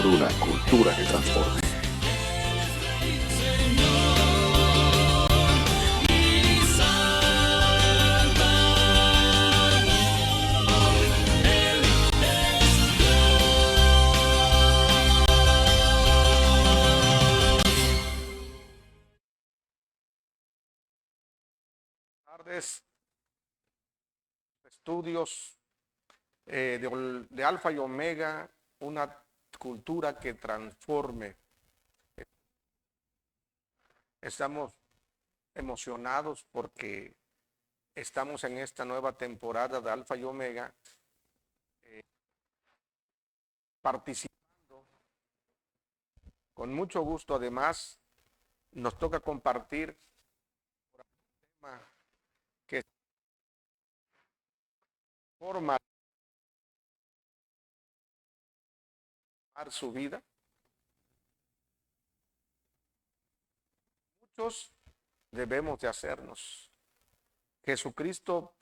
una cultura que transforme. Tardes, estudios de Alfa y Omega, una cultura que transforme. Estamos emocionados porque estamos en esta nueva temporada de Alfa y Omega, participando con mucho gusto. Además, nos toca compartir un tema que forma su vida. Muchos debemos de hacernos. Jesucristo,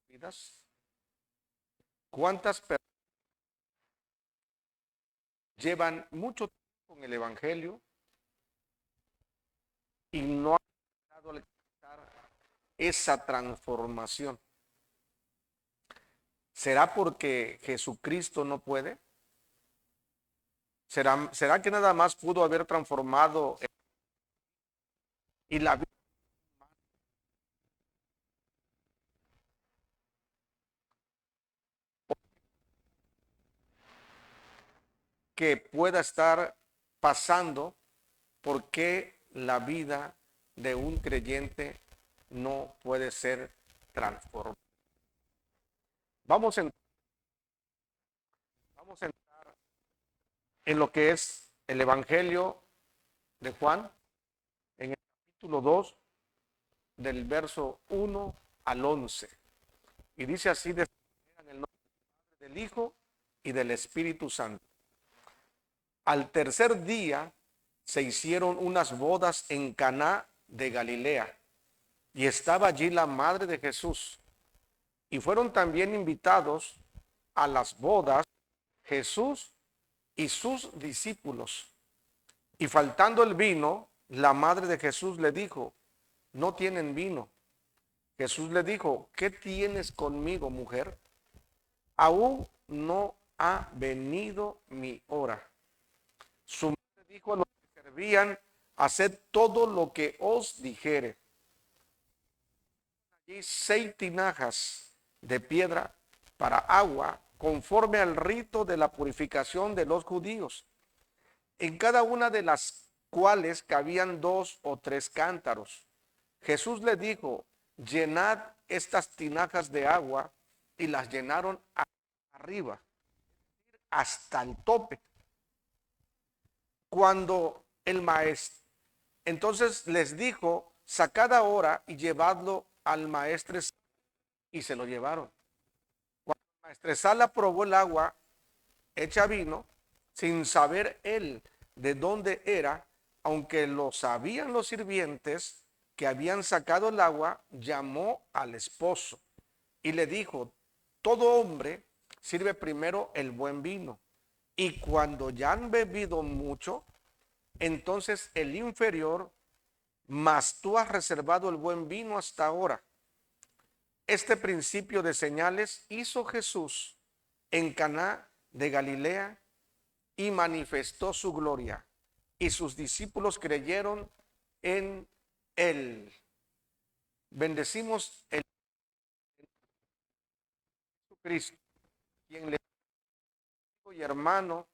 vidas. ¿Cuántas personas llevan mucho tiempo en el Evangelio y no han logrado alcanzar esa transformación? ¿Será porque Jesucristo no puede? ¿Será que nada más pudo haber transformado y la vida que pueda estar pasando? ¿Por qué la vida de un creyente no puede ser transformada? Vamos a entrar en lo que es el Evangelio de Juan, en el capítulo 2, del verso 1 al 11. Y dice así: en el nombre del Hijo y del Espíritu Santo. Al tercer día se hicieron unas bodas en Caná de Galilea, y estaba allí la madre de Jesús. Y fueron también invitados a las bodas Jesús y sus discípulos. Y faltando el vino, la madre de Jesús le dijo: no tienen vino. Jesús le dijo: ¿qué tienes conmigo, mujer? Aún no ha venido mi hora. Su madre dijo a los que servían: haced todo lo que os dijere. Allí 6 tinajas de piedra para agua, conforme al rito de la purificación de los judíos, en cada una de las cuales cabían 2 o 3 cántaros. Jesús le dijo: llenad estas tinajas de agua, y las llenaron arriba, hasta el tope. Cuando el maestro, entonces les dijo: sacad ahora y llevadlo al maestresala. Y se lo llevaron. Cuando el maestresala probó el agua hecha vino, sin saber él de dónde era, aunque lo sabían los sirvientes que habían sacado el agua, llamó al esposo y le dijo: todo hombre sirve primero el buen vino, y cuando ya han bebido mucho, entonces el inferior, mas tú has reservado el buen vino hasta ahora. Este principio de señales hizo Jesús en Caná de Galilea y manifestó su gloria, y sus discípulos creyeron en él. Bendecimos el Jesucristo, quien le dijo: y hermano,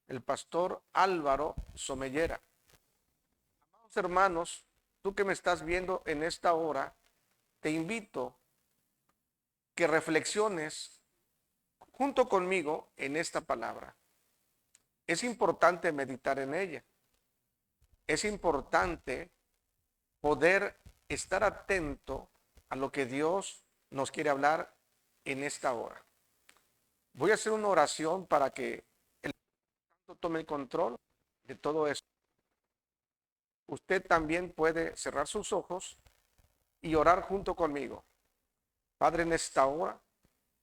el pastor Álvaro Somellera. Amados hermanos, tú que me estás viendo en esta hora, te invito que reflexiones junto conmigo en esta palabra. Es importante meditar en ella. Es importante poder estar atento a lo que Dios nos quiere hablar en esta hora. Voy a hacer una oración para que el Santo tome el control de todo esto. Usted también puede cerrar sus ojos y orar junto conmigo. Padre, en esta hora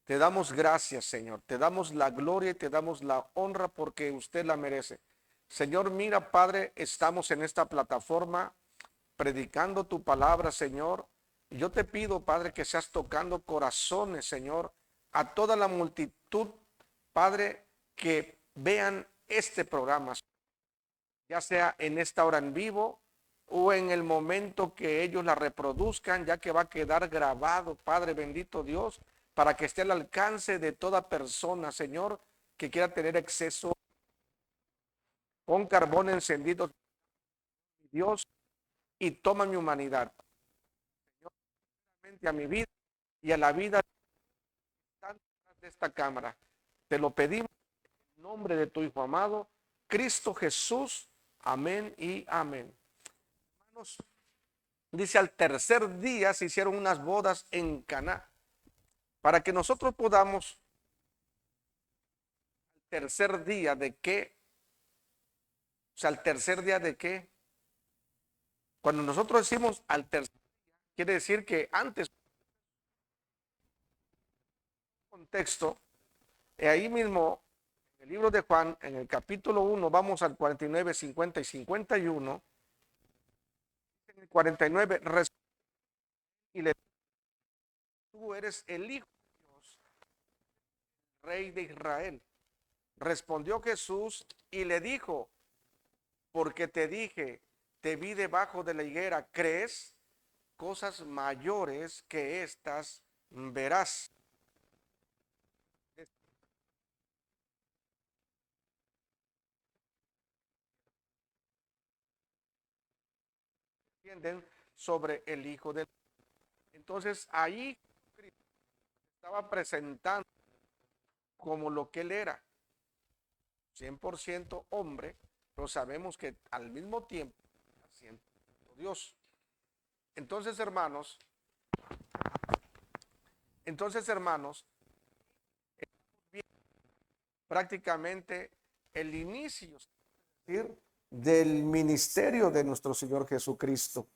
Te damos gracias, Señor. Te damos la gloria y te damos la honra porque usted la merece. Señor, mira, Padre, estamos en esta plataforma predicando tu palabra, Señor. Y yo te pido, Padre, que seas tocando corazones, Señor, a toda la multitud, Padre, que vean este programa, ya sea en esta hora en vivo o en el momento que ellos la reproduzcan, ya que va a quedar grabado, Padre bendito Dios, para que esté al alcance de toda persona, Señor, que quiera tener acceso con carbón encendido, Dios, y toma mi humanidad, Señor, a mi vida y a la vida de esta cámara. Te lo pedimos en nombre de tu Hijo amado, Cristo Jesús. Amén y amén. Hermanos, dice, al tercer día se hicieron unas bodas en Caná. Para que nosotros podamos, al tercer día de qué, o sea, al tercer día de qué, cuando nosotros decimos al tercer día, quiere decir que antes, contexto, ahí mismo, en el libro de Juan, en el capítulo 1, vamos al 49, 50 y 51, en el 49, y le tú eres el Hijo de Dios, Rey de Israel. Respondió Jesús y le dijo, porque te dije, te vi debajo de la higuera, ¿crees? Cosas mayores que estas verás. ¿Entienden? Sobre el Hijo de Dios. Entonces ahí Cristo estaba presentando como lo que él era, 100% hombre, pero sabemos que al mismo tiempo 100% Dios. Entonces, hermanos, entonces, hermanos, prácticamente el inicio, es decir, del ministerio de nuestro Señor Jesucristo.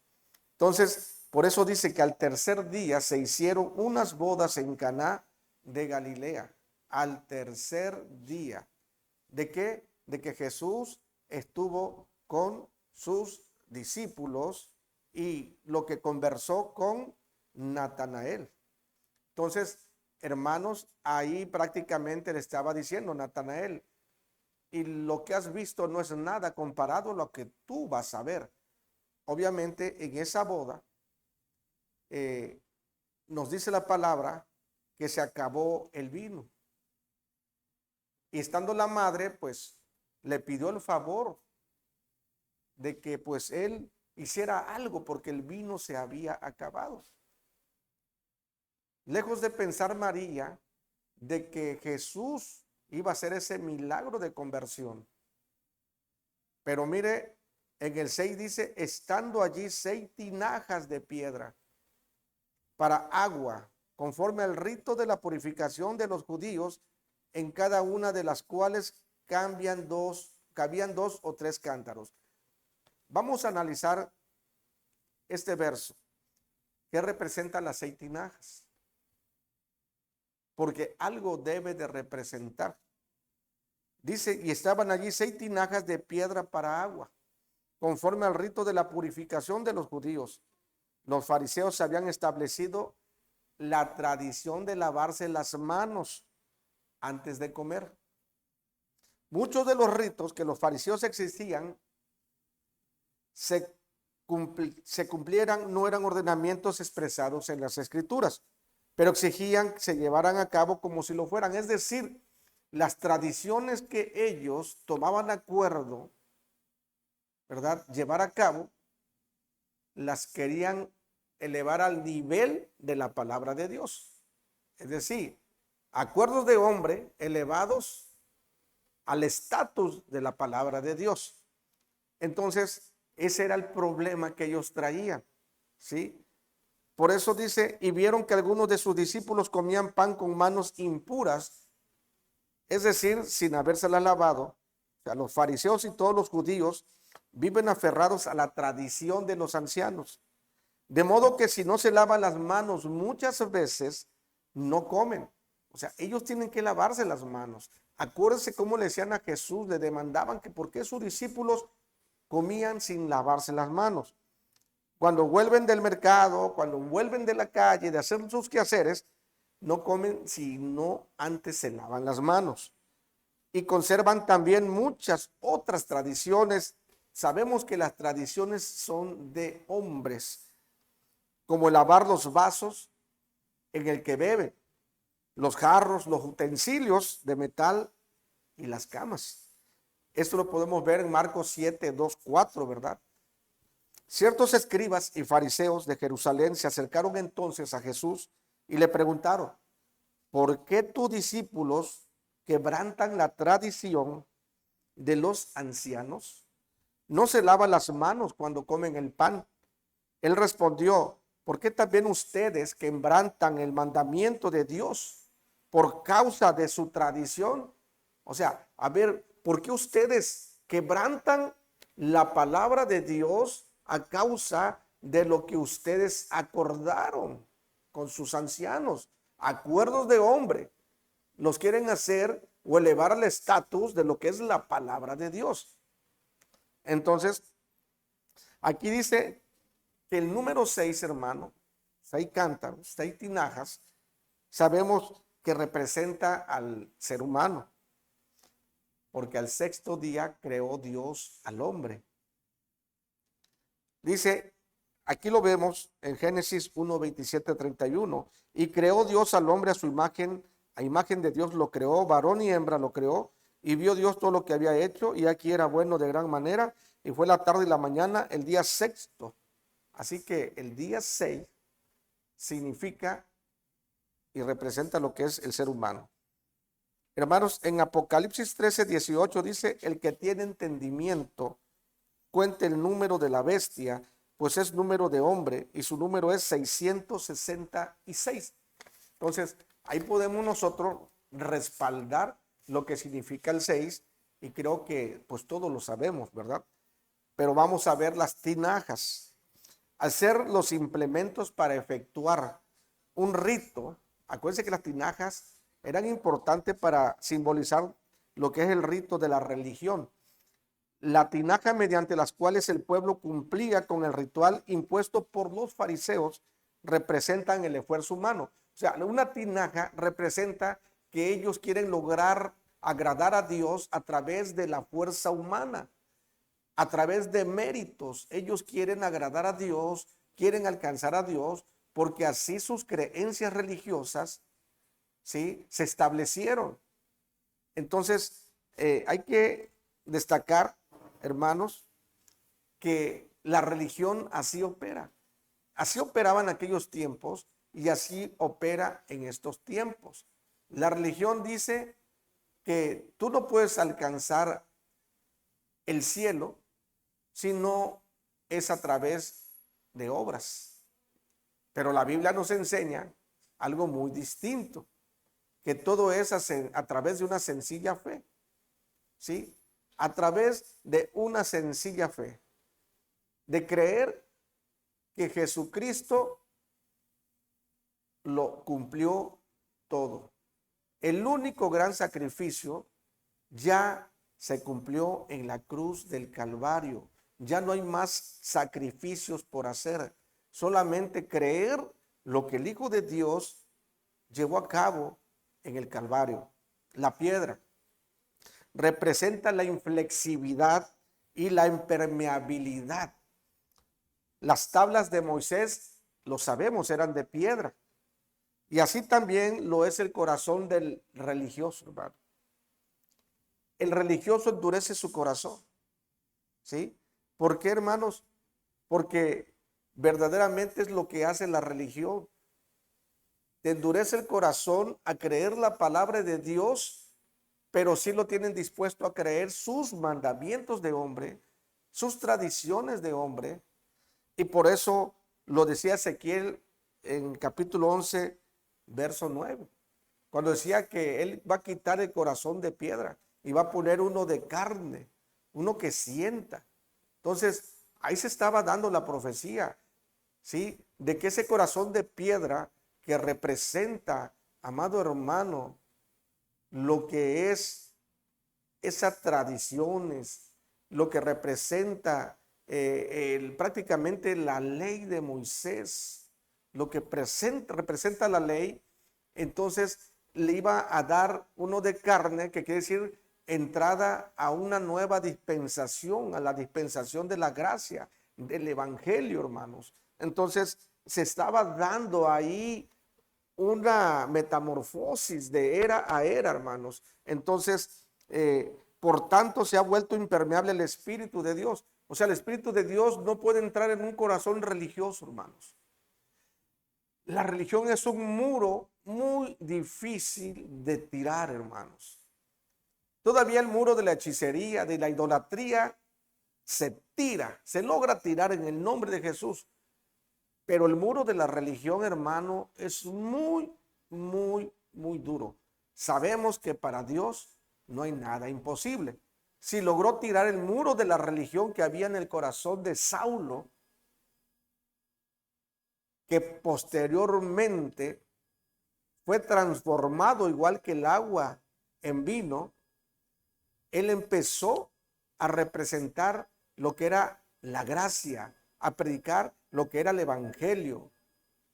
Entonces, por eso dice que al tercer día se hicieron unas bodas en Caná de Galilea. Al tercer día. ¿De qué? De que Jesús estuvo con sus discípulos y lo que conversó con Natanael. Entonces, hermanos, ahí prácticamente le estaba diciendo Natanael, y lo que has visto no es nada comparado a lo que tú vas a ver. Obviamente, en esa boda, nos dice la palabra que se acabó el vino. Y estando la madre, pues, le pidió el favor de que, pues, él hiciera algo porque el vino se había acabado. Lejos de pensar María de que Jesús iba a hacer ese milagro de conversión. Pero mire, en el 6 dice, estando allí 6 tinajas de piedra para agua, conforme al rito de la purificación de los judíos, en cada una de las cuales cabían dos o tres cántaros. Vamos a analizar este verso. ¿Qué representan las 6 tinajas? Porque algo debe de representar. Dice, y estaban allí 6 tinajas de piedra para agua, conforme al rito de la purificación de los judíos. Los fariseos habían establecido la tradición de lavarse las manos antes de comer. Muchos de los ritos que los fariseos existían se cumplieran, no eran ordenamientos expresados en las escrituras, pero exigían que se llevaran a cabo como si lo fueran. Es decir, las tradiciones que ellos tomaban acuerdo, ¿verdad?, llevar a cabo, las querían elevar al nivel de la palabra de Dios. Es decir, acuerdos de hombre elevados al estatus de la palabra de Dios. Entonces, ese era el problema que ellos traían, ¿sí? Por eso dice, y vieron que algunos de sus discípulos comían pan con manos impuras, es decir, sin habérsela lavado. O sea, los fariseos y todos los judíos viven aferrados a la tradición de los ancianos. De modo que si no se lavan las manos muchas veces, no comen. O sea, ellos tienen que lavarse las manos. Acuérdense cómo le decían a Jesús, le demandaban que por qué sus discípulos comían sin lavarse las manos. Cuando vuelven del mercado, cuando vuelven de la calle, de hacer sus quehaceres, no comen si no antes se lavan las manos. Y conservan también muchas otras tradiciones. Sabemos que las tradiciones son de hombres, como lavar los vasos en el que beben, los jarros, los utensilios de metal y las camas. Esto lo podemos ver en Marcos 7, 2, 4, ¿verdad? Ciertos escribas y fariseos de Jerusalén se acercaron entonces a Jesús y le preguntaron: ¿por qué tus discípulos quebrantan la tradición de los ancianos? No se lavan las manos cuando comen el pan. Él respondió: ¿por qué también ustedes quebrantan el mandamiento de Dios por causa de su tradición? O sea, a ver, ¿por qué ustedes quebrantan la palabra de Dios a causa de lo que ustedes acordaron con sus ancianos? Acuerdos de hombre. Los quieren hacer o elevar al estatus de lo que es la palabra de Dios. Entonces, aquí dice que el número 6, hermano, 6 cántaros, 6 tinajas, sabemos que representa al ser humano, porque al sexto día creó Dios al hombre. Dice, aquí lo vemos en Génesis 1, 27, 31, y creó Dios al hombre a su imagen, a imagen de Dios lo creó, varón y hembra lo creó, y vio Dios todo lo que había hecho, y aquí era bueno de gran manera, y fue la tarde y la mañana, el día sexto. Así que el día 6 significa y representa lo que es el ser humano. Hermanos, en Apocalipsis 13, 18 dice: el que tiene entendimiento cuente el número de la bestia, pues es número de hombre y su número es 666. Entonces, ahí podemos nosotros respaldar lo que significa el 6 y creo que pues todos lo sabemos, ¿verdad? Pero vamos a ver las tinajas. Al ser los implementos para efectuar un rito, acuérdense que las tinajas eran importantes para simbolizar lo que es el rito de la religión. La tinaja mediante las cuales el pueblo cumplía con el ritual impuesto por los fariseos representan el esfuerzo humano. O sea, una tinaja representa que ellos quieren lograr agradar a Dios a través de la fuerza humana, a través de méritos. Ellos quieren agradar a Dios, quieren alcanzar a Dios, porque así sus creencias religiosas, ¿sí?, se establecieron. Entonces, hay que destacar, hermanos, que la religión así opera. Así operaba en aquellos tiempos y así opera en estos tiempos. La religión dice que tú no puedes alcanzar el cielo si no es a través de obras. Pero la Biblia nos enseña algo muy distinto, que todo es a través de una sencilla fe. ¿Sí? A través de una sencilla fe, de creer que Jesucristo lo cumplió todo. El único gran sacrificio ya se cumplió en la cruz del Calvario. Ya no hay más sacrificios por hacer. Solamente creer lo que el Hijo de Dios llevó a cabo en el Calvario. La piedra representa la inflexibilidad y la impermeabilidad. Las tablas de Moisés, lo sabemos, eran de piedra. Y así también lo es el corazón del religioso, hermano. El religioso endurece su corazón. ¿Sí? ¿Por qué, hermanos? Porque verdaderamente es lo que hace la religión. Te endurece el corazón a creer la palabra de Dios, pero sí lo tienen dispuesto a creer sus mandamientos de hombre, sus tradiciones de hombre. Y por eso lo decía Ezequiel en capítulo 11, verso 9, cuando decía que él va a quitar el corazón de piedra y va a poner uno de carne, uno que sienta. Entonces, ahí se estaba dando la profecía, ¿sí?, de que ese corazón de piedra que representa amado hermano, lo que es esas tradiciones, lo que representa prácticamente la ley de Moisés, lo que representa la ley, entonces le iba a dar uno de carne, que quiere decir entrada a una nueva dispensación, a la dispensación de la gracia, del evangelio, hermanos. Entonces se estaba dando ahí una metamorfosis de era a era, hermanos. Entonces, por tanto, se ha vuelto impermeable el Espíritu de Dios. O sea, el Espíritu de Dios no puede entrar en un corazón religioso, hermanos. La religión es un muro muy difícil de tirar, hermanos. Todavía el muro de la hechicería, de la idolatría, se tira, se logra tirar en el nombre de Jesús. Pero el muro de la religión, hermano, es muy, muy, muy duro. Sabemos que para Dios no hay nada imposible. Si logró tirar el muro de la religión que había en el corazón de Saulo, que posteriormente fue transformado igual que el agua en vino, él empezó a representar lo que era la gracia, a predicar lo que era el evangelio.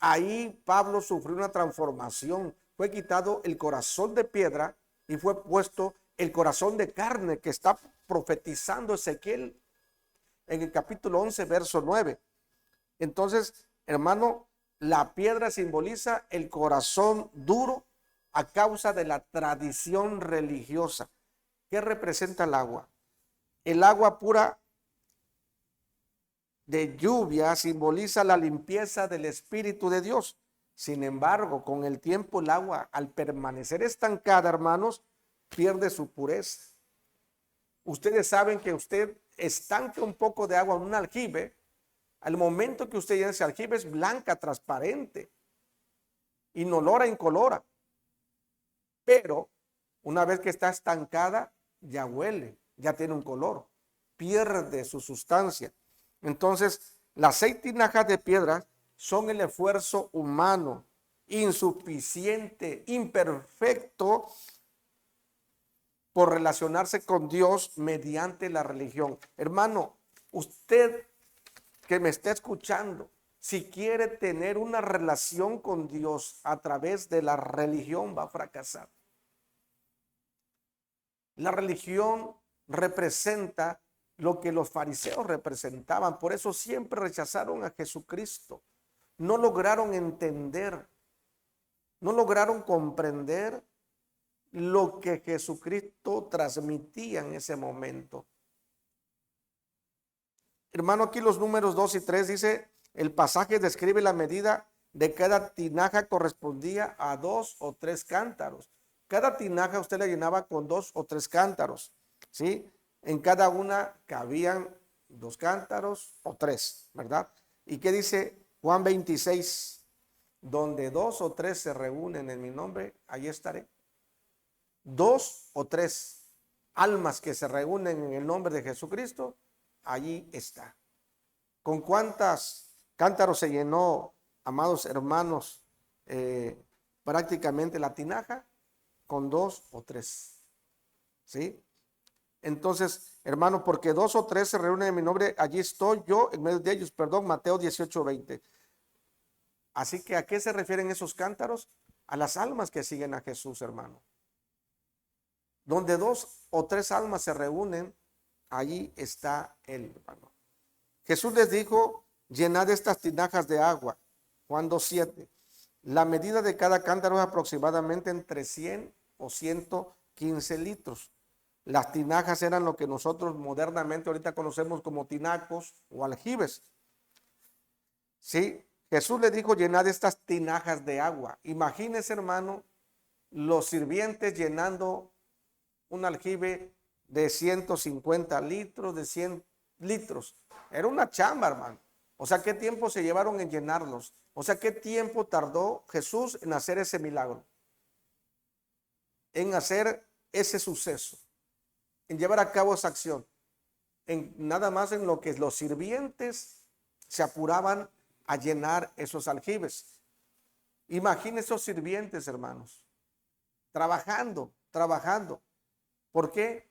Ahí Pablo sufrió una transformación. Fue quitado el corazón de piedra y fue puesto el corazón de carne, que está profetizando Ezequiel en el capítulo 11, verso 9. Entonces, hermano, la piedra simboliza el corazón duro a causa de la tradición religiosa. ¿Qué representa el agua? El agua pura de lluvia simboliza la limpieza del Espíritu de Dios. Sin embargo, con el tiempo el agua, al permanecer estancada, hermanos, pierde su pureza. Ustedes saben que usted estanca un poco de agua en un aljibe, al momento que usted llena ese aljibe es blanca, transparente, inolora, incolora. Pero una vez que está estancada, ya huele, ya tiene un color, pierde su sustancia. Entonces, las 6 tinajas de piedra son el esfuerzo humano, insuficiente, imperfecto, por relacionarse con Dios mediante la religión. Hermano, usted que me está escuchando, si quiere tener una relación con Dios a través de la religión, va a fracasar. La religión representa lo que los fariseos representaban. Por eso siempre rechazaron a Jesucristo. No lograron entender, no lograron comprender lo que Jesucristo transmitía en ese momento. Hermano, aquí los números 2 y 3 dice, el pasaje describe la medida de cada tinaja correspondía a 2 o 3 cántaros. Cada tinaja usted la llenaba con 2 o 3 cántaros, ¿sí? En cada una cabían 2 cántaros o 3, ¿verdad? ¿Y qué dice Juan 26? Donde 2 o 3 se reúnen en mi nombre, ahí estaré. 2 o 3 almas que se reúnen en el nombre de Jesucristo, allí está. ¿Con cuántos cántaros se llenó, amados hermanos, prácticamente la tinaja? Con 2 o 3, ¿sí? Entonces, hermano, porque 2 o 3 se reúnen en mi nombre, allí estoy yo en medio de ellos, perdón, Mateo 18:20. Así que, ¿a qué se refieren esos cántaros? A las almas que siguen a Jesús, hermano. Donde 2 o 3 almas se reúnen, allí está él, hermano. Jesús les dijo, llenad estas tinajas de agua. Juan 2:7. La medida de cada cántaro es aproximadamente entre 100 o 115 litros. Las tinajas eran lo que nosotros modernamente ahorita conocemos como tinacos o aljibes. Sí, Jesús le dijo, llenad estas tinajas de agua. Imagínese, hermano, los sirvientes llenando un aljibe de 150 litros, de 100 litros. Era una chamba, hermano. O sea, ¿qué tiempo se llevaron en llenarlos? O sea, ¿qué tiempo tardó Jesús en hacer ese milagro? En hacer ese suceso, en llevar a cabo esa acción. Nada más en lo que los sirvientes se apuraban a llenar esos aljibes. Imagine esos sirvientes, hermanos, trabajando. ¿Por qué?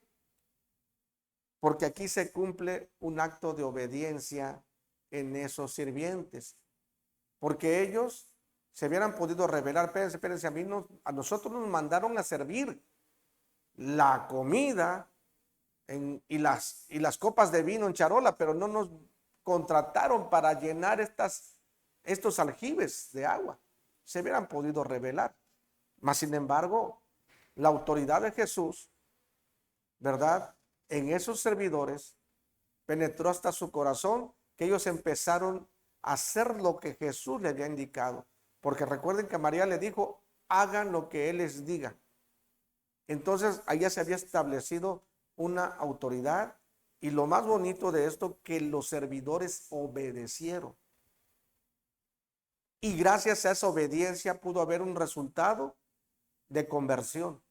Porque aquí se cumple un acto de obediencia en esos sirvientes. Porque ellos se hubieran podido rebelar. Espérense, a nosotros nos mandaron a servir la comida y las copas de vino en charola, pero no nos contrataron para llenar estos aljibes de agua. Se hubieran podido rebelar. Mas, sin embargo, la autoridad de Jesús, ¿verdad?, en esos servidores penetró hasta su corazón, que ellos empezaron a hacer lo que Jesús les había indicado. Porque recuerden que María le dijo, hagan lo que Él les diga. Entonces, allá se había establecido una autoridad, y lo más bonito de esto, que los servidores obedecieron. Y gracias a esa obediencia pudo haber un resultado de conversión.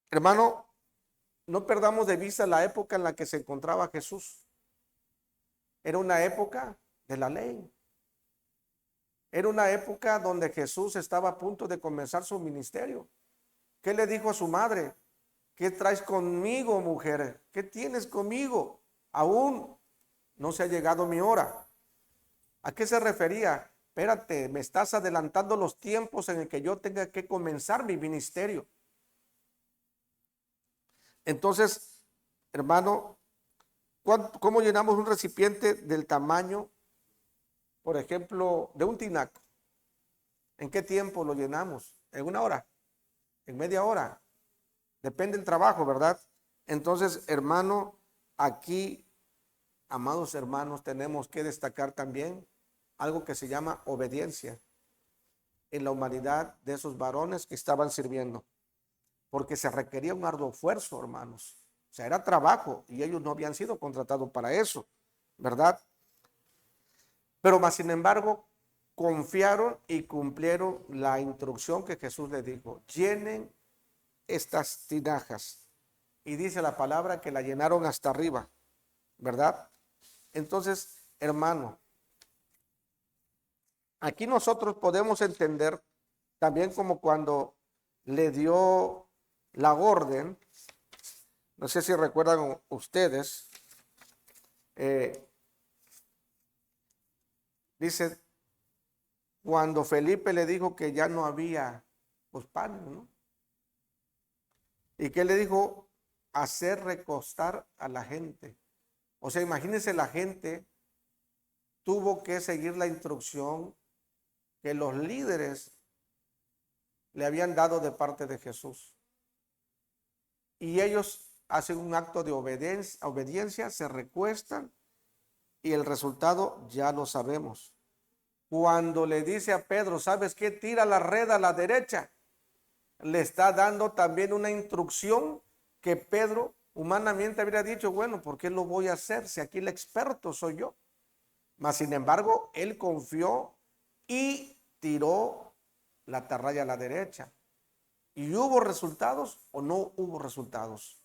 Hermano, no perdamos de vista la época en la que se encontraba Jesús. Era una época de la ley. Era una época donde Jesús estaba a punto de comenzar su ministerio. ¿Qué le dijo a su madre? ¿Qué traes conmigo, mujer? ¿Qué tienes conmigo? Aún no se ha llegado mi hora. ¿A qué se refería? Espérate, me estás adelantando los tiempos en el que yo tenga que comenzar mi ministerio. Entonces, hermano, ¿cómo llenamos un recipiente del tamaño, por ejemplo, de un tinaco? ¿En qué tiempo lo llenamos? ¿En una hora? ¿En media hora? Depende del trabajo, ¿verdad? Entonces, hermano, aquí, amados hermanos, tenemos que destacar también algo que se llama obediencia en la humanidad de esos varones que estaban sirviendo. Porque se requería un arduo esfuerzo, hermanos. O sea, era trabajo y ellos no habían sido contratados para eso, ¿verdad? Pero más sin embargo, confiaron y cumplieron la instrucción que Jesús les dijo. Llenen estas tinajas. Y dice la palabra que la llenaron hasta arriba, ¿verdad? Entonces, hermano, aquí nosotros podemos entender también como cuando le dio la orden, no sé si recuerdan ustedes, dice, cuando Felipe le dijo que ya no había pues pan, ¿no? ¿Y qué le dijo? Hacer recostar a la gente. O sea, imagínense, la gente tuvo que seguir la instrucción que los líderes le habían dado de parte de Jesús. Y ellos hacen un acto de obediencia, se recuestan, y el resultado ya lo sabemos. Cuando le dice a Pedro, ¿sabes qué? Tira la red a la derecha. Le está dando también una instrucción que Pedro humanamente habría dicho, bueno, ¿por qué lo voy a hacer si aquí el experto soy yo? Mas sin embargo, él confió y tiró la atarraya a la derecha. ¿Y hubo resultados o no hubo resultados?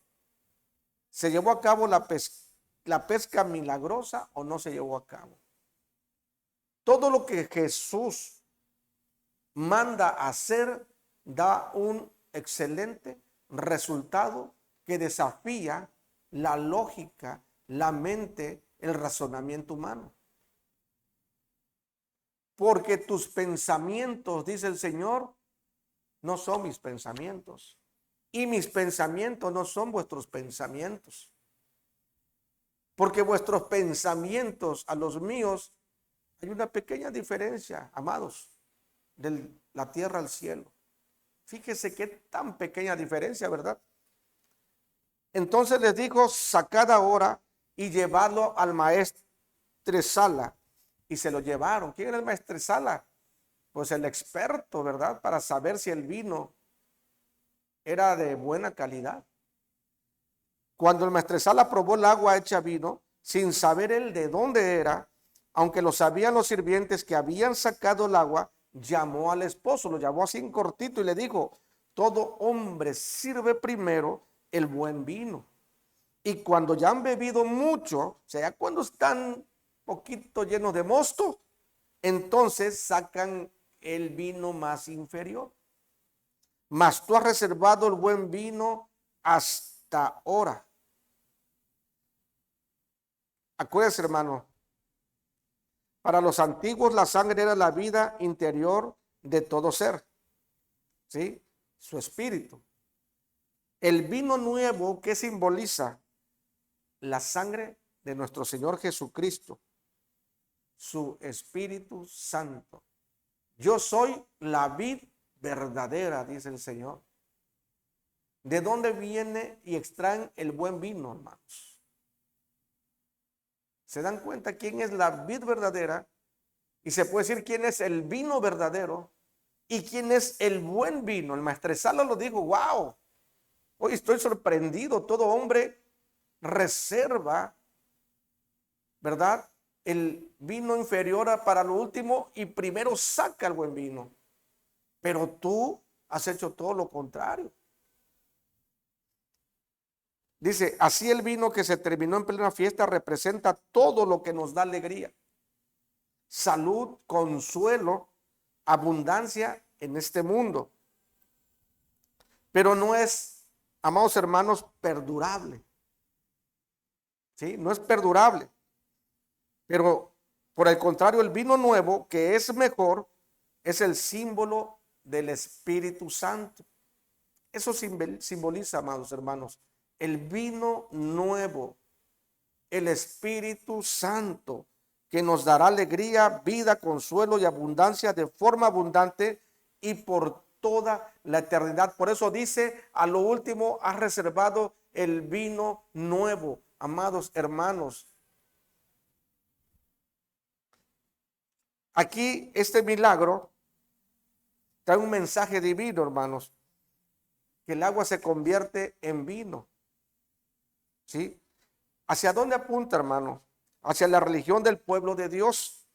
¿Se llevó a cabo la pesca milagrosa o no se llevó a cabo? Todo lo que Jesús manda hacer da un excelente resultado que desafía la lógica, la mente, el razonamiento humano. Porque tus pensamientos, dice el Señor, no son mis pensamientos, y mis pensamientos no son vuestros pensamientos. Porque vuestros pensamientos a los míos, hay una pequeña diferencia, amados, de la tierra al cielo. Fíjese qué tan pequeña diferencia, ¿verdad? Entonces les dijo, sacad ahora y llevadlo al maestresala. Y se lo llevaron. ¿Quién era el maestresala? Pues el experto, ¿verdad? Para saber si el vino era de buena calidad. Cuando el maestresala probó el agua hecha vino, sin saber él de dónde era, aunque lo sabían los sirvientes que habían sacado el agua, llamó al esposo, lo llamó así en cortito y le dijo, todo hombre sirve primero el buen vino. Y cuando ya han bebido mucho, o sea, cuando están poquito llenos de mosto, entonces sacan el vino más inferior. Mas tú has reservado el buen vino hasta ahora. Acuérdense, hermano, para los antiguos la sangre era la vida interior de todo ser, ¿sí? Su espíritu. El vino nuevo, ¿qué simboliza? La sangre de nuestro Señor Jesucristo, su Espíritu Santo. Yo soy la vid verdadera, dice el Señor. ¿De dónde viene y extraen el buen vino, hermanos? ¿Se dan cuenta quién es la vid verdadera? Y se puede decir quién es el vino verdadero y quién es el buen vino. El maestresala lo dijo, wow, hoy estoy sorprendido. Todo hombre reserva, ¿verdad?, el vino inferior para lo último y primero saca el buen vino. Pero tú has hecho todo lo contrario. Dice, así el vino que se terminó en plena fiesta representa todo lo que nos da alegría, salud, consuelo, abundancia en este mundo. Pero no es, amados hermanos, perdurable. ¿Sí? No es perdurable. Pero por el contrario, el vino nuevo, que es mejor, es el símbolo del Espíritu Santo. Eso simboliza, amados hermanos, el vino nuevo, el Espíritu Santo, que nos dará alegría, vida, consuelo y abundancia de forma abundante y por toda la eternidad. Por eso dice, a lo último has reservado el vino nuevo, amados hermanos. Aquí este milagro trae un mensaje divino, hermanos, que el agua se convierte en vino. ¿Sí? ¿Hacia dónde apunta, hermano? Hacia la religión del pueblo de Dios.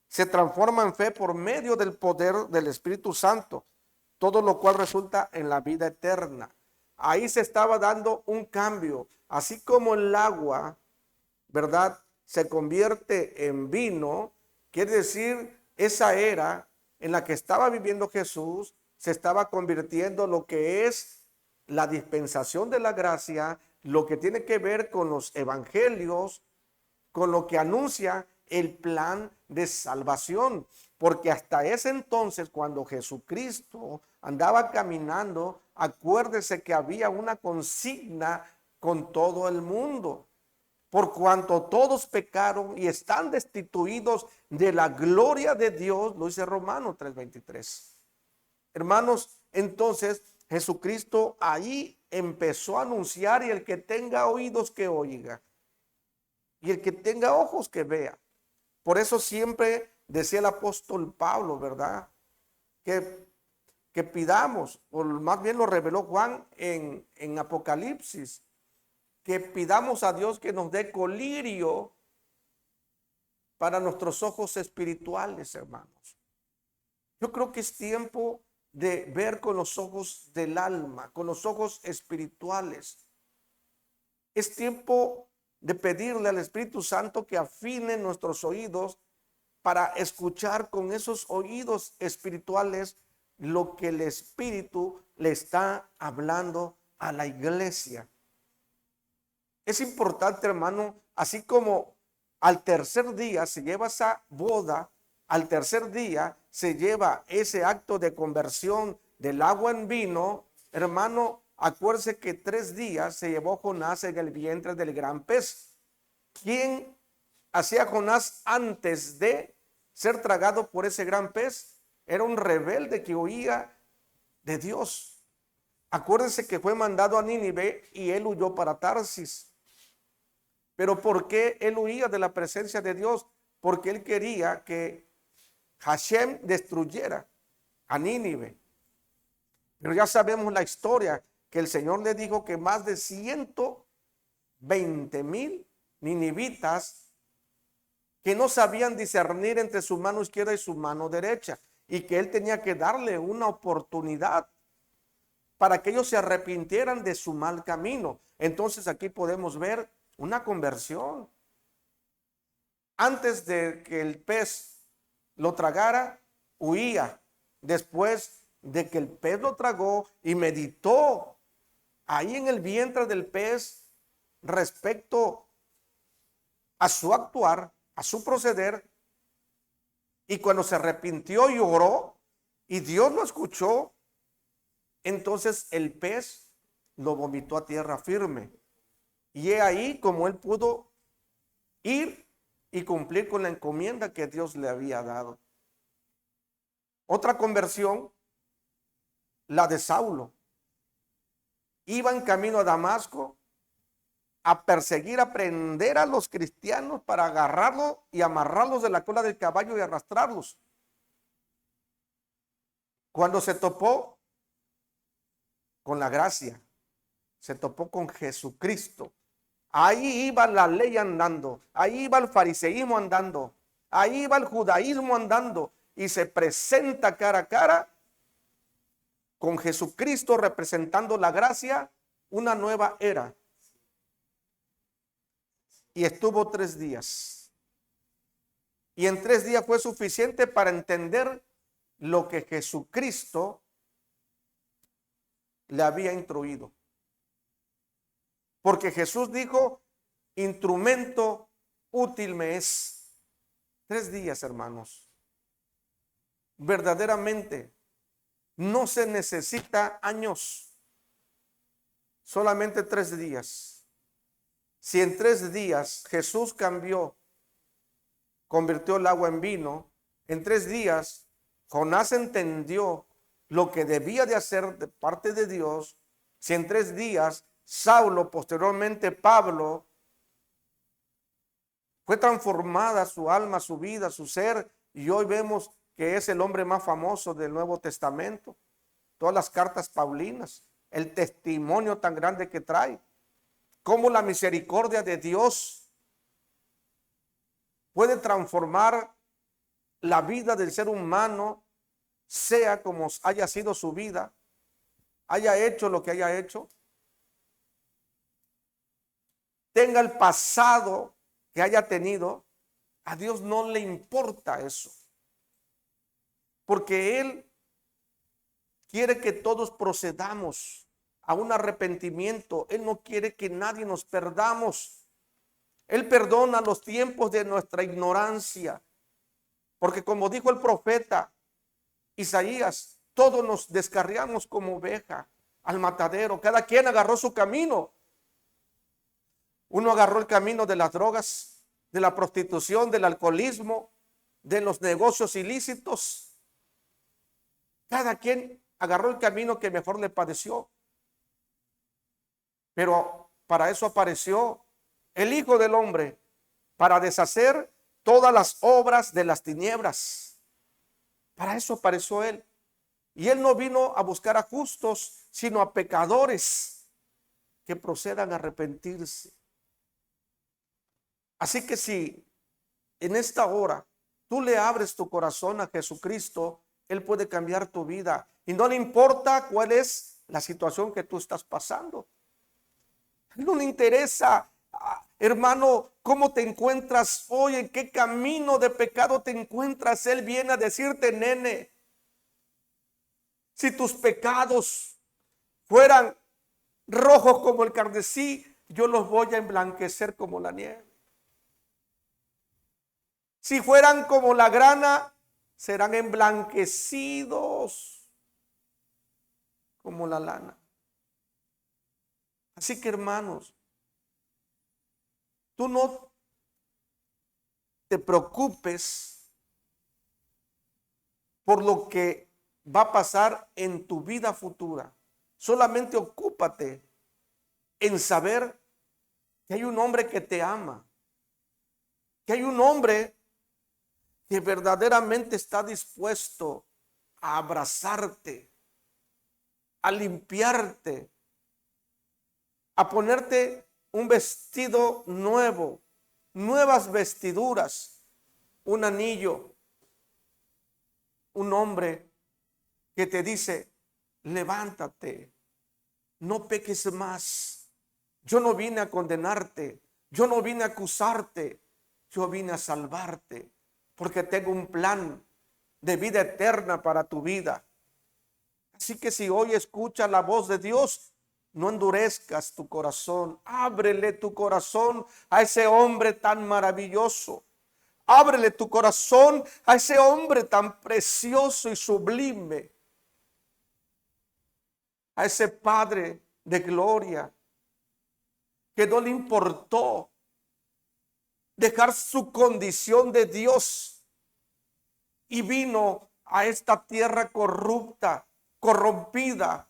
Se transforma en fe por medio del poder del Espíritu Santo, todo lo cual resulta en la vida eterna. Ahí se estaba dando un cambio, así como el agua, ¿verdad?, se convierte en vino, quiere decir, esa era en la que estaba viviendo Jesús, se estaba convirtiendo en lo que es la dispensación de la gracia, lo que tiene que ver con los evangelios, con lo que anuncia el plan de salvación. Porque hasta ese entonces, cuando Jesucristo andaba caminando, acuérdese que había una consigna con todo el mundo. Por cuanto todos pecaron y están destituidos de la gloria de Dios, lo dice Romanos 3:23. Hermanos, entonces Jesucristo ahí empezó a anunciar, y el que tenga oídos que oiga, y el que tenga ojos que vea. Por eso siempre decía el apóstol Pablo, ¿verdad?, que pidamos, o más bien lo reveló Juan en Apocalipsis, que pidamos a Dios que nos dé colirio para nuestros ojos espirituales, hermanos. Yo creo que es tiempo de ver con los ojos del alma, con los ojos espirituales. Es tiempo de pedirle al Espíritu Santo que afine nuestros oídos para escuchar con esos oídos espirituales lo que el Espíritu le está hablando a la iglesia. Es importante, hermano, así como al tercer día se lleva esa boda, al tercer día se lleva ese acto de conversión del agua en vino, hermano, acuérdese que 3 días se llevó Jonás en el vientre del gran pez. ¿Quién hacía Jonás antes de ser tragado por ese gran pez? Era un rebelde que huía de Dios. Acuérdense que fue mandado a Nínive y él huyó para Tarsis. Pero ¿por qué él huía de la presencia de Dios? Porque él quería que Hashem destruyera a Nínive. Pero ya sabemos la historia, que el Señor le dijo que más de 120,000 ninivitas que no sabían discernir entre su mano izquierda y su mano derecha, y que él tenía que darle una oportunidad para que ellos se arrepintieran de su mal camino. Entonces aquí podemos ver una conversión. Antes de que el pez lo tragara, huía. Después de que el pez lo tragó y meditó ahí en el vientre del pez respecto a su actuar, a su proceder, y cuando se arrepintió y oró y Dios lo escuchó, entonces el pez lo vomitó a tierra firme. Y he ahí como él pudo ir y cumplir con la encomienda que Dios le había dado. Otra conversión, la de Saulo. Iba en camino a Damasco a perseguir, a prender a los cristianos para agarrarlos y amarrarlos de la cola del caballo y arrastrarlos. Cuando se topó con la gracia, se topó con Jesucristo. Ahí iba la ley andando, ahí iba el fariseísmo andando, ahí iba el judaísmo andando, y se presenta cara a cara con Jesucristo representando la gracia, una nueva era. Y estuvo 3 días. Y en 3 días fue suficiente para entender lo que Jesucristo le había instruido. Porque Jesús dijo, instrumento útil me es. 3 días, hermanos. Verdaderamente, no se necesita años. Solamente 3 días. Si en 3 días Jesús convirtió el agua en vino, en 3 días Jonás entendió lo que debía de hacer de parte de Dios. Si en 3 días Saulo, posteriormente Pablo, fue transformada su alma, su vida, su ser, y hoy vemos que es el hombre más famoso del Nuevo Testamento. Todas las cartas paulinas, el testimonio tan grande que trae, cómo la misericordia de Dios puede transformar la vida del ser humano, sea como haya sido su vida, haya hecho lo que haya hecho, tenga el pasado que haya tenido. A Dios no le importa eso, porque Él quiere que todos procedamos a un arrepentimiento. Él no quiere que nadie nos perdamos. Él perdona los tiempos de nuestra ignorancia, porque como dijo el profeta Isaías, todos nos descarriamos como oveja al matadero, cada quien agarró su camino. Uno agarró el camino de las drogas, de la prostitución, del alcoholismo, de los negocios ilícitos. Cada quien agarró el camino que mejor le pareció. Pero para eso apareció el Hijo del Hombre, para deshacer todas las obras de las tinieblas. Para eso apareció Él. Y Él no vino a buscar a justos, sino a pecadores que procedan a arrepentirse. Así que si en esta hora tú le abres tu corazón a Jesucristo, Él puede cambiar tu vida. Y no le importa cuál es la situación que tú estás pasando. No le interesa, hermano, cómo te encuentras hoy, en qué camino de pecado te encuentras. Él viene a decirte, nene, si tus pecados fueran rojos como el carmesí, yo los voy a emblanquecer como la nieve. Si fueran como la grana, serán emblanquecidos como la lana. Así que, hermanos, tú no te preocupes por lo que va a pasar en tu vida futura. Solamente ocúpate en saber que hay un hombre que te ama, que hay un hombre que verdaderamente está dispuesto a abrazarte, a limpiarte, a ponerte un vestido nuevo, nuevas vestiduras, un anillo, un hombre que te dice, levántate, no peques más. Yo no vine a condenarte, yo no vine a acusarte, yo vine a salvarte, porque tengo un plan de vida eterna para tu vida. Así que si hoy escuchas la voz de Dios, no endurezcas tu corazón. Ábrele tu corazón a ese hombre tan maravilloso. Ábrele tu corazón a ese hombre tan precioso y sublime. A ese Padre de gloria que no le importó dejar su condición de Dios y vino a esta tierra corrupta, corrompida,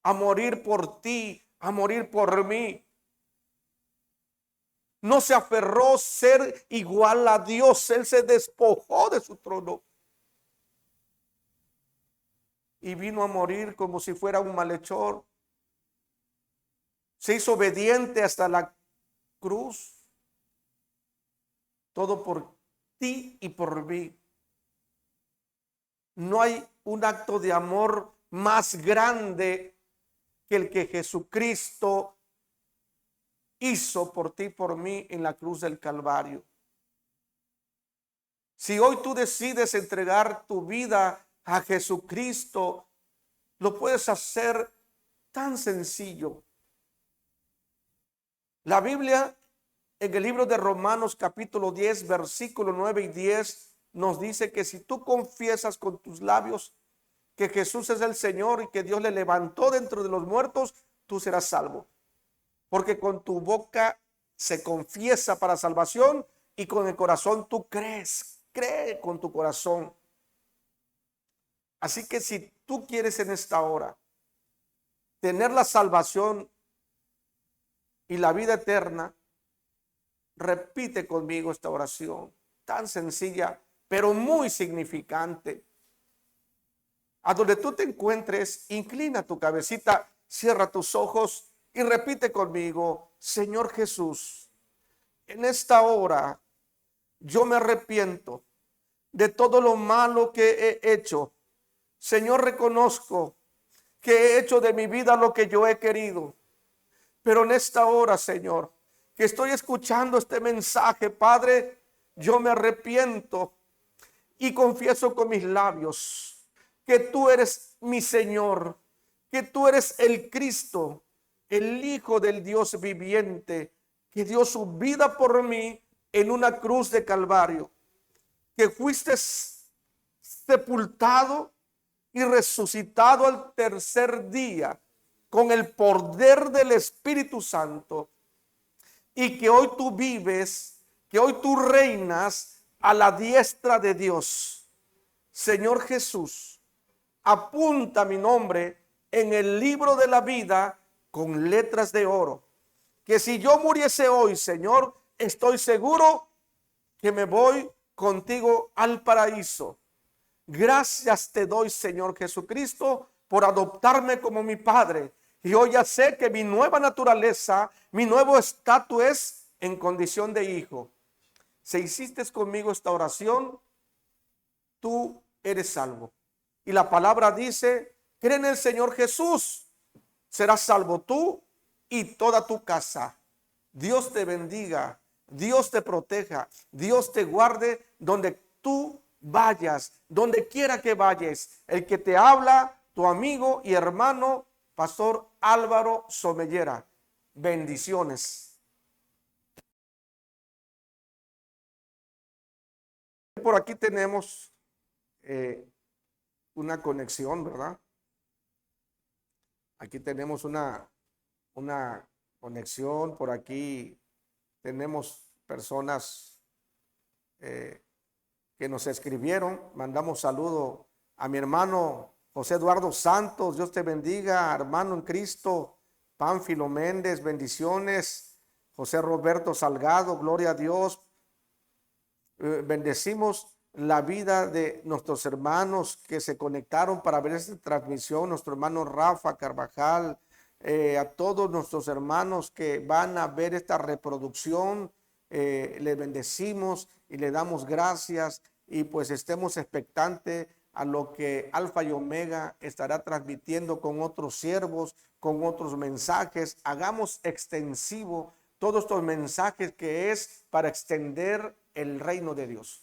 a morir por ti, a morir por mí. No se aferró a ser igual a Dios. Él se despojó de su trono y vino a morir como si fuera un malhechor. Se hizo obediente hasta la cruz. Todo por ti y por mí. No hay un acto de amor más grande que el que Jesucristo hizo por ti y por mí en la cruz del Calvario. Si hoy tú decides entregar tu vida a Jesucristo, lo puedes hacer tan sencillo. La Biblia en el libro de Romanos capítulo 10, versículo 9 y 10 nos dice que si tú confiesas con tus labios que Jesús es el Señor y que Dios le levantó dentro de los muertos, tú serás salvo. Porque con tu boca se confiesa para salvación y con el corazón tú crees. Cree con tu corazón. Así que si tú quieres en esta hora tener la salvación y la vida eterna, repite conmigo esta oración tan sencilla, pero muy significante. A donde tú te encuentres, inclina tu cabecita, cierra tus ojos y repite conmigo: Señor Jesús, en esta hora yo me arrepiento de todo lo malo que he hecho. Señor, reconozco que he hecho de mi vida lo que yo he querido. Pero en esta hora, Señor, que estoy escuchando este mensaje, Padre, yo me arrepiento y confieso con mis labios que tú eres mi Señor, que tú eres el Cristo, el Hijo del Dios viviente, que dio su vida por mí en una cruz de Calvario, que fuiste sepultado y resucitado al tercer día con el poder del Espíritu Santo, y que hoy tú vives, que hoy tú reinas a la diestra de Dios. Señor Jesús, apunta mi nombre en el libro de la vida con letras de oro, que si yo muriese hoy, Señor, estoy seguro que me voy contigo al paraíso. Gracias te doy, Señor Jesucristo, por adoptarme como mi Padre. Y hoy ya sé que mi nueva naturaleza, mi nuevo estatus es en condición de hijo. Si hiciste conmigo esta oración, tú eres salvo. Y la palabra dice: cree en el Señor Jesús, serás salvo tú y toda tu casa. Dios te bendiga, Dios te proteja, Dios te guarde donde tú vayas, donde quiera que vayas. El que te habla, tu amigo y hermano, Pastor Álvaro Somellera. Bendiciones. Por aquí tenemos una conexión, ¿verdad? Aquí tenemos una conexión. Por aquí tenemos personas que nos escribieron. Mandamos saludo a mi hermano José Eduardo Santos. Dios te bendiga, hermano en Cristo. Pánfilo Méndez, bendiciones. José Roberto Salgado, gloria a Dios. Bendecimos la vida de nuestros hermanos que se conectaron para ver esta transmisión. Nuestro hermano Rafa Carvajal, a todos nuestros hermanos que van a ver esta reproducción, les bendecimos y le damos gracias, y pues estemos expectantes a lo que Alfa y Omega estará transmitiendo con otros siervos, con otros mensajes. Hagamos extensivo todos estos mensajes que es para extender el reino de Dios.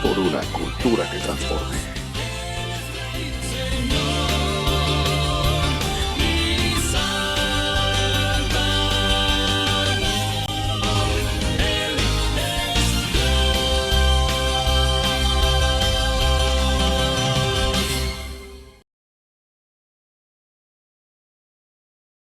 por una cultura que transforme.